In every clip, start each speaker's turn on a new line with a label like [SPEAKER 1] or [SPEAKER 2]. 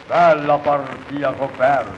[SPEAKER 1] Bella partita coperta.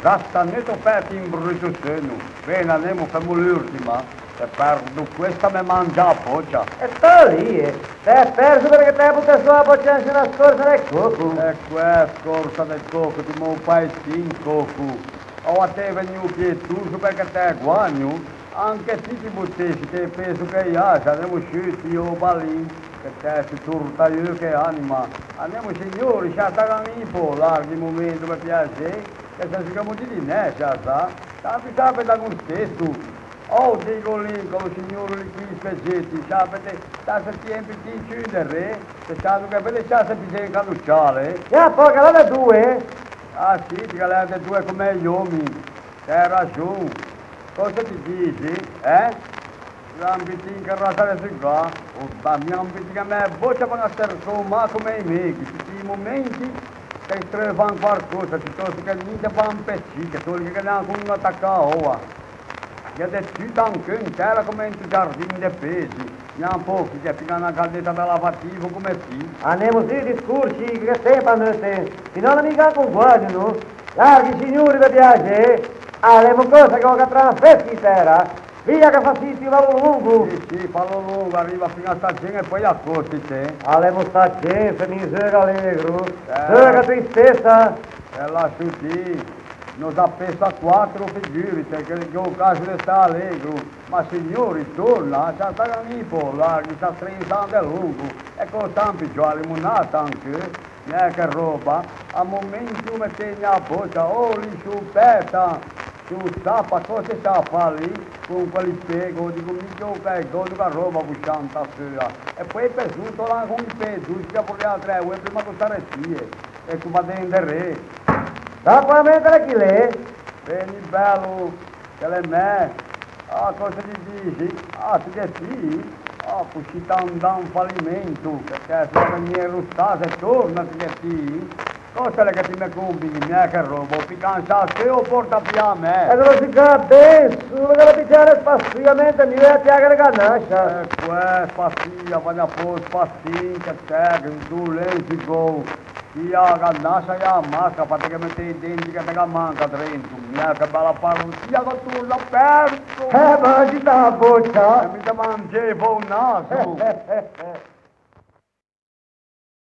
[SPEAKER 1] Rastanetto perto in brutto seno. Bene, andiamo per l'ultima. Se perdo questa mi mangia a boccia.
[SPEAKER 2] E sta lì, te hai perso perché te hai buttato sulla boccia nella scorsa del coco.
[SPEAKER 1] E qua scorsa del coco, ti muovo paesi in coco. O a te venivo pietoso perché te guagno. Anche se ti buttessi, te penso che io saremmo usciti io balì. Che te si turta io che anima. Andiamo signori, ci attaccano un po', larghi momento per piacere. Che se si camuti di ne, ci sta. Tanti sapete con stesso. Oh, dico lì, con il signore qui spezzetti, sapete, sta se tempi di chiudere, se sanno che per le chasse bisogna cannucciare.
[SPEAKER 2] Ya, poi che la due?
[SPEAKER 1] Ah sì, che la due come gli uomini, hai ragione. Cosa ti dici, eh? L'ambiti in carrata di qua, o mi ambiti che me boccia per essere ma come i miei, tutti i momenti che trovano qualcosa, piuttosto che niente fanno pezzi, che solo che ne con un attaccato. Il y a des tutti anche in terra come in giardini dei pesi. Ne ha pochi che fino a una caldetta da lavativo come sì.
[SPEAKER 2] Andiamo sì discorsi che sembrano te. Fino mica con guardano. Larghi signori vi piace? Abbiamo cosa che ho trasferti in terra. Via che fa siti fallo lungo.
[SPEAKER 1] Sì, fallo lungo, arriva fino a stazione e poi accosti te.
[SPEAKER 2] Abbiamo stazione, misera allegro. Che tristezza.
[SPEAKER 1] E lascio lì. Nos ha preso a quattro figuri, perché il caso di sta allegro. Ma signori, torna, c'è sta ganipo, larghi, sta 30 anni lungo. E con tanti già limonata anche, che roba. A momenti come tegna a boccia, lì su peta, su stappa, cosa sta a fare lì? Con quelli spiego, dico, mica che godo che roba buscianta a sera. E poi per giunto là con i pezzi, si può le altre, prima di stare sì, e tu va dentro il re.
[SPEAKER 2] Da qua mettere chi lei?
[SPEAKER 1] Vieni bello, che le me. Ah, cosa ti dici? Ah, tu che sì? Ah, uscita un fallimento, perché se la mia rustata e torna, tu che sì? Cosa è che ti mi compri, mia che roba? Piccanza a te o porta via a me?
[SPEAKER 2] E dove si capisce? Non che la picchiare spaziosamente, mi vedi a che ganascia.
[SPEAKER 1] E qua, spazia, vai a po' spazio, che te, che tu lei si go. Sia ganascia e ammazza, praticamente identica che manca dentro. Mia che bella parruccia che tu l'ha perso!
[SPEAKER 2] Ma ci sta a boccia!
[SPEAKER 1] E mi mangevo un naso!